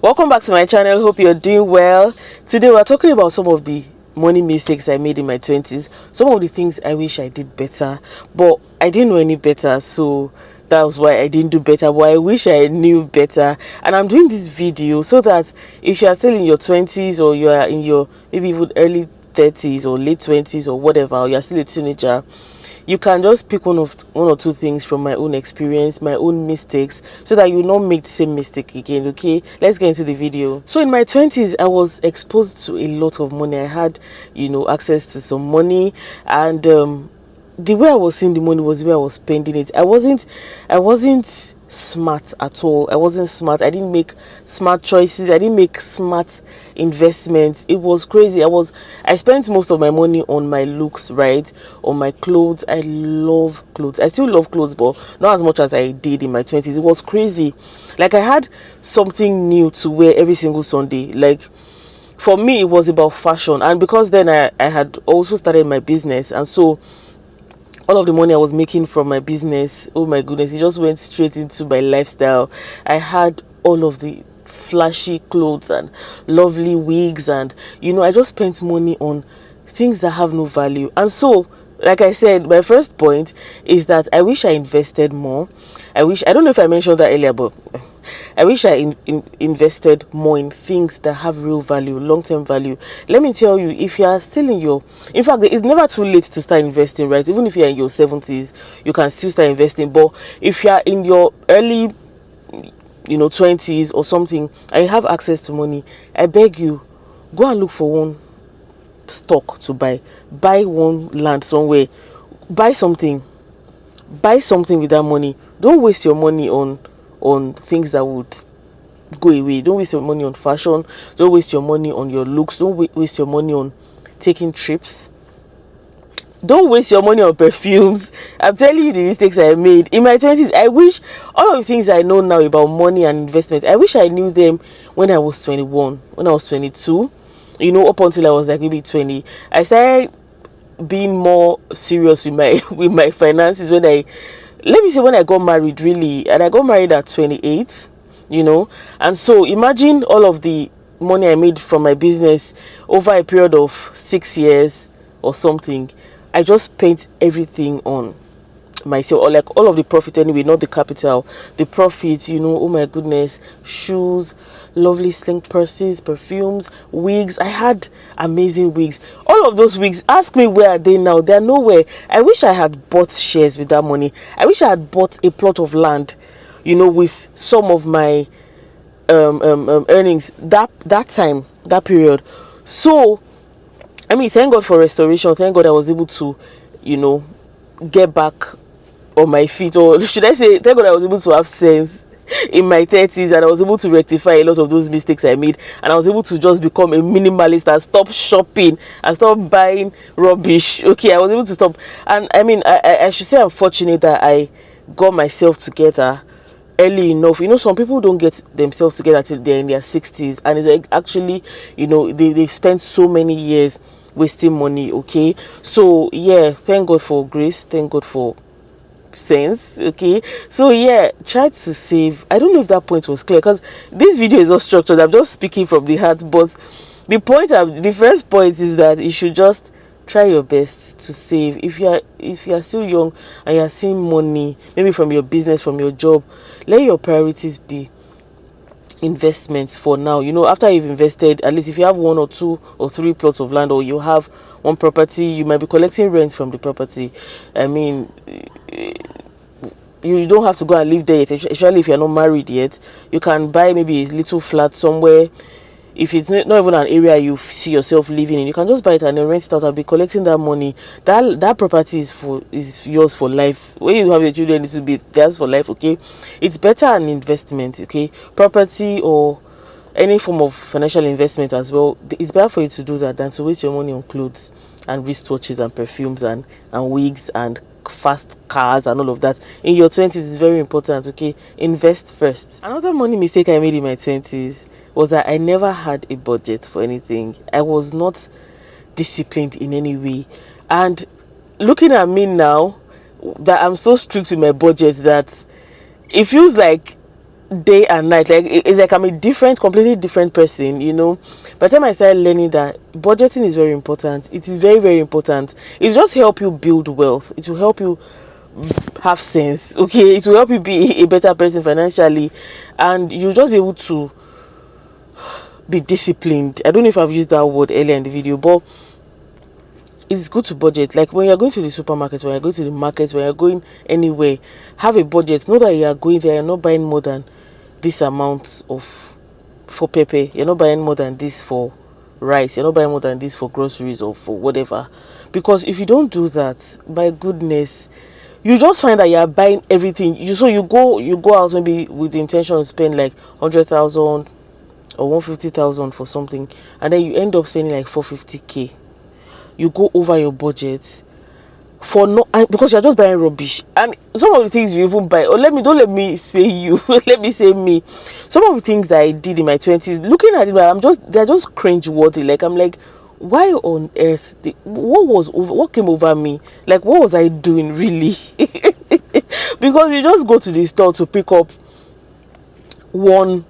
Welcome back to my channel. Hope you're doing well. Today we're talking about some of the money mistakes I made in my 20s, some of the things I wish I did better, but I didn't know any better, so that was why I didn't do better. But I wish I knew better, and I'm doing this video so that if you are still in your 20s, or you are in your maybe even early 30s or late 20s or whatever, or you're still a teenager, you can just pick one or two things from my own experience, my own mistakes, so that you not make the same mistake again. Okay, let's get into the video. So in my 20s, I was exposed to a lot of money. I had, access to some money, and the way I was seeing the money was the way I was spending it. I wasn't smart at all. I wasn't smart. I didn't make smart choices. I didn't make smart investments. It was crazy. I spent most of my money on my looks, right? On my clothes. I love clothes. I still love clothes, but not as much as I did in my 20s. It was crazy. Like, I had something new to wear every single Sunday. Like, for me, it was about fashion. And because then I had also started my business, and so all of the money I was making from my business, oh my goodness, it just went straight into my lifestyle. I had all of the flashy clothes and lovely wigs, and I just spent money on things that have no value. And so, like I said, my first point is that I wish I invested more. I don't know if I mentioned that earlier, but I wish I invested more in things that have real value, long-term value. Let me tell you, if you are still in fact, it's never too late to start investing, right? Even if you're in your 70s, you can still start investing. But if you are in your early, 20s or something, and you have access to money, I beg you, go and look for one stock to buy one land somewhere, buy something with that money. Don't waste your money on things that would go away. Don't waste your money on fashion. Don't waste your money on your looks. Don't waste your money on taking trips. Don't waste your money on perfumes. I'm telling you the mistakes I made in my 20s. I wish all of the things I know now about money and investment, I wish I knew them when I was 21, when I was 22, up until I was like maybe 20. I started being more serious with my with my finances when I got married, really. And I got married at 28, and so imagine all of the money I made from my business over a period of 6 years or something. I just spent everything on myself, or like all of the profit anyway, not the capital, the profit. Oh my goodness, shoes, lovely slink purses, perfumes, wigs. I had amazing wigs. All of those wigs, ask me where are they now? They're nowhere. I wish I had bought shares with that money. I wish I had bought a plot of land, with some of my earnings that period. So I mean, thank God for restoration. Thank God I was able to get back on my feet, or should I say, thank God I was able to have sense in my 30s, and I was able to rectify a lot of those mistakes I made, and I was able to just become a minimalist and stop shopping and stop buying rubbish. Okay, I was able to stop. And I mean, I should say I'm fortunate that I got myself together early enough. Some people don't get themselves together till they're in their 60s, and it's like, actually, they've spent so many years wasting money. Okay, so yeah, thank God for grace, thank God for sense. Okay, so yeah, try to save. I don't know if that point was clear, because this video is not structured. I'm just speaking from the heart. But the first point is that you should just try your best to save. If you are still young and you are seeing money maybe from your business, from your job, let your priorities be investments for now. After you've invested, at least if you have 1 or 2 or 3 plots of land, or you have one property, you might be collecting rent from the property. I mean, you don't have to go and live there yet, especially if you're not married yet. You can buy maybe a little flat somewhere. If it's not even an area you see yourself living in, you can just buy it and then rent it out and be collecting that money. That property is yours for life. When you have your children, it will be theirs for life. Okay, it's better an investment. Okay, property or any form of financial investment as well. It's better for you to do that than to waste your money on clothes and wristwatches and perfumes and wigs and fast cars and all of that. In your 20s, is very important. Okay, invest first. Another money mistake I made in my 20s was that I never had a budget for anything. I was not disciplined in any way, and looking at me now, that I'm so strict with my budget that it feels like day and night. Like it's like I'm a completely different person, you know. By the time I started learning that budgeting is very important, it is very, very important. It just help you build wealth. It will help you have sense. Okay, it will help you be a better person financially, and you'll just be able to be disciplined. I don't know if I've used that word earlier in the video, but it's good to budget. Like when you're going to the supermarket, when you're going to the market, when you're going anywhere, have a budget. Know that you are going there, you're not buying more than this amount of for pepper, you're not buying more than this for rice, you're not buying more than this for groceries or for whatever. Because if you don't do that, my goodness, you just find that you're buying everything. You go out maybe with the intention to spend like 100,000 or 150,000 for something, and then you end up spending like 450k. You go over your budget for no, because you're just buying rubbish. And some of the things you even buy, or don't let me say you, let me say me. Some of the things that I did in my 20s, looking at it, they're just cringe worthy. Like I'm like, why on earth what came over me? Like what was I doing really? Because you just go to the store to pick up one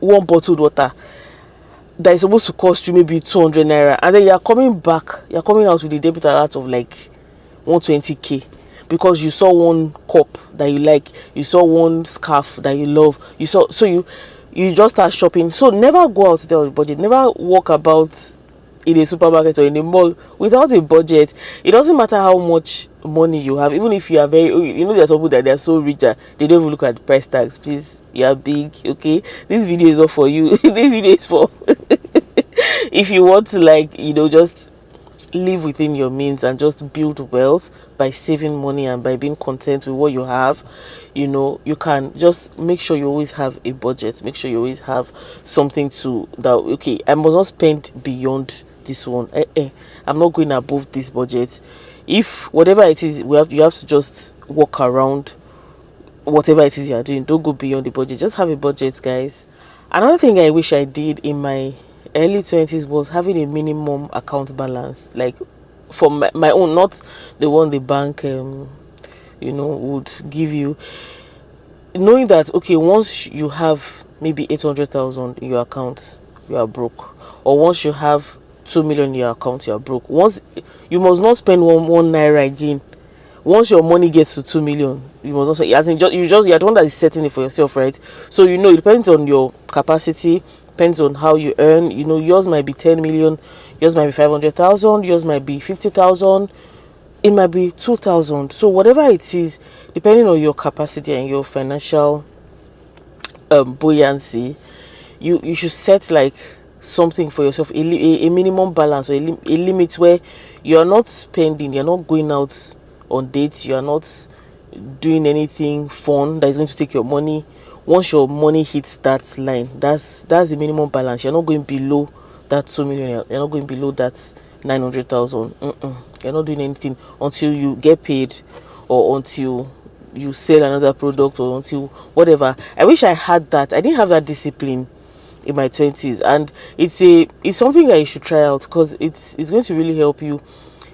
bottled water that is supposed to cost you maybe 200 naira, and then you're coming out with a debit alert of like 120k because you saw one cup that you like, you saw one scarf that you love, you just start shopping. So never go out there with a budget. Never walk about in a supermarket or in a mall without a budget. It doesn't matter how much money you have, even if you are there's some people that they're so rich that they don't even look at the price tags. Please, you are big, okay? This video is not for you. This video is for if you want to just live within your means and just build wealth by saving money and by being content with what you have. You can just make sure you always have a budget. Make sure you always have something okay, I must not spend beyond this one. I'm not going above this budget. If whatever it is, you have to just walk around whatever it is you are doing. Don't go beyond the budget. Just have a budget, guys. Another thing I wish I did in my early 20s was having a minimum account balance, like for my own, not the one the bank would give you. Knowing that, okay, once you have maybe 800,000 in your account, you are broke. Or once you have 2 million in your account, you are broke. Once you must not spend one naira again. Once your money gets to 2 million, you must also, as in you're the one that is setting it for yourself, right? So it depends on your capacity, depends on how you earn. Yours might be 10 million, yours might be 500,000, yours might be 50,000, it might be 2,000. So whatever it is, depending on your capacity and your financial buoyancy, you should set like something for yourself, a minimum balance, or a limit where you're not spending, you're not going out on dates, you are not doing anything fun that is going to take your money. Once your money hits that line, that's the minimum balance. You're not going below that 2 million, you're not going below that 900,000. You're not doing anything until you get paid, or until you sell another product, or until whatever. I wish I had that. I didn't have that discipline in my 20s, and it's something that you should try out, because it's going to really help you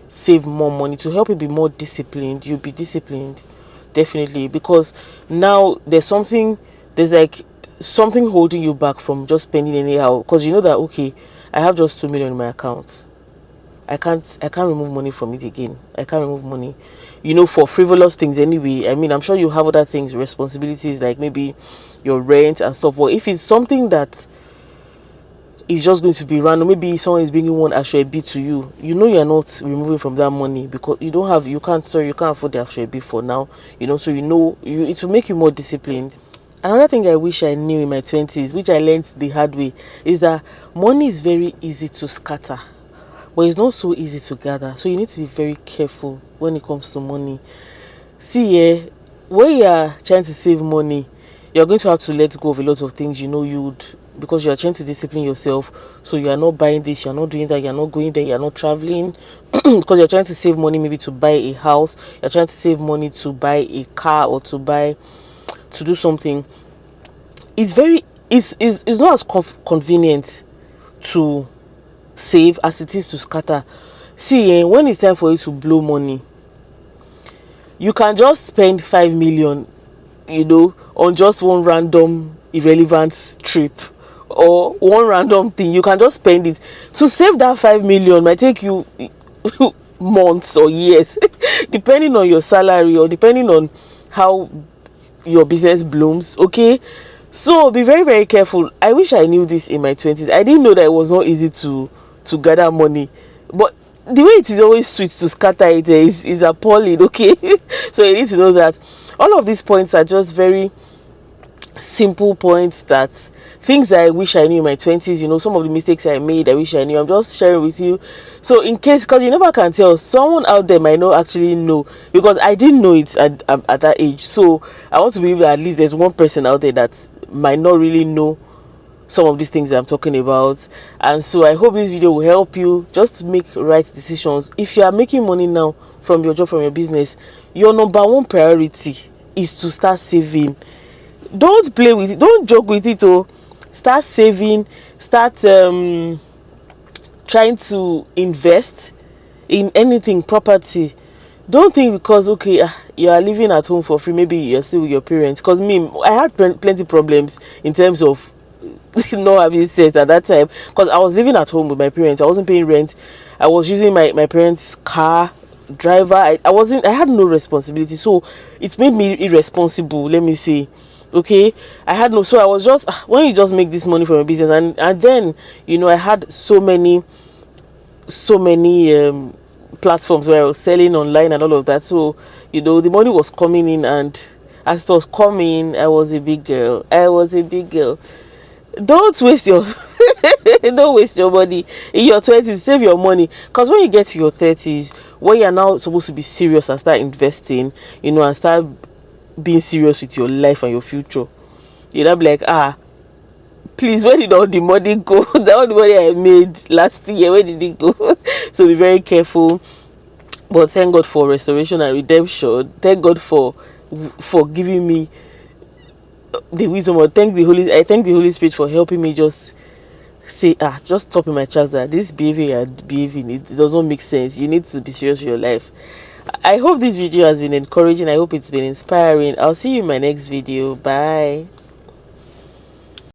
save more money, to help you be more disciplined. You'll be disciplined, definitely, because now there's like something holding you back from just spending anyhow, because you know that, okay, I have just 2 million in my account. I can't remove money from it again. I can't remove money, for frivolous things anyway. I mean, I'm sure you have other things, responsibilities, like maybe your rent and stuff. But if it's something that is just going to be random, maybe someone is bringing one actual bit to you, you're not removing from that money, because you can't afford the actual bit for now, so it will make you more disciplined. Another thing I wish I knew in my 20s, which I learned the hard way, is that money is very easy to scatter, but it's not so easy to gather. So you need to be very careful when it comes to money. See, when you are trying to save money, you're going to have to let go of a lot of things because you are trying to discipline yourself. So you are not buying this, you're not doing that, you're not going there, you're not traveling, because you're trying to save money maybe to buy a house, you're trying to save money to buy a car, or to do something. It's not as convenient to save as it is to scatter. See, when it's time for you to blow money, you can just spend 5 million on just one random irrelevant trip or one random thing. You can just spend it. To save that 5 million might take you months or years depending on your salary or depending on how your business blooms. Okay, so be very, very careful. I wish I knew this in my 20s. I didn't know that it was not easy to gather money, but the way it is always sweet to scatter it is appalling. Okay, so you need to know that all of these points are just very simple points, that things that I wish I knew in my 20s. Some of the mistakes I made, I wish I knew. I'm just sharing with you, so in case, because you never can tell, someone out there might not actually know, because I didn't know it at that age. So I want to believe that at least there's one person out there that might not really know some of these things I'm talking about. And so I hope this video will help you just to make right decisions. If you are making money now from your job, from your business, your number one priority is to start saving. Don't play with it, don't joke with it. Start saving, start trying to invest in anything, property. Don't think because you are living at home for free, maybe you're still with your parents. Because I had plenty problems in terms of not having sense at that time, because I was living at home with my parents. I wasn't paying rent. I was using my parents' car, driver. I had no responsibility, so it made me irresponsible, let me say. Okay, I had no, so I was just, when you just make this money from your business, and then I had so many platforms where I was selling online and all of that. So the money was coming in, and as it was coming, I was a big girl. Don't waste your don't waste your money in your 20s. Save your money, because when you get to your 30s, when you're now supposed to be serious and start investing, and start being serious with your life and your future, you'll be like, please, where did all the money go? All the money I made last year, where did it go? So be very careful. But thank God for restoration and redemption. Thank God for giving me the wisdom. I thank the Holy Spirit for helping me just say, just stop in my tracks, that this behavior you're behaving, it doesn't make sense. You need to be serious with your life. I hope this video has been encouraging. I hope it's been inspiring. I'll see you in my next video. Bye.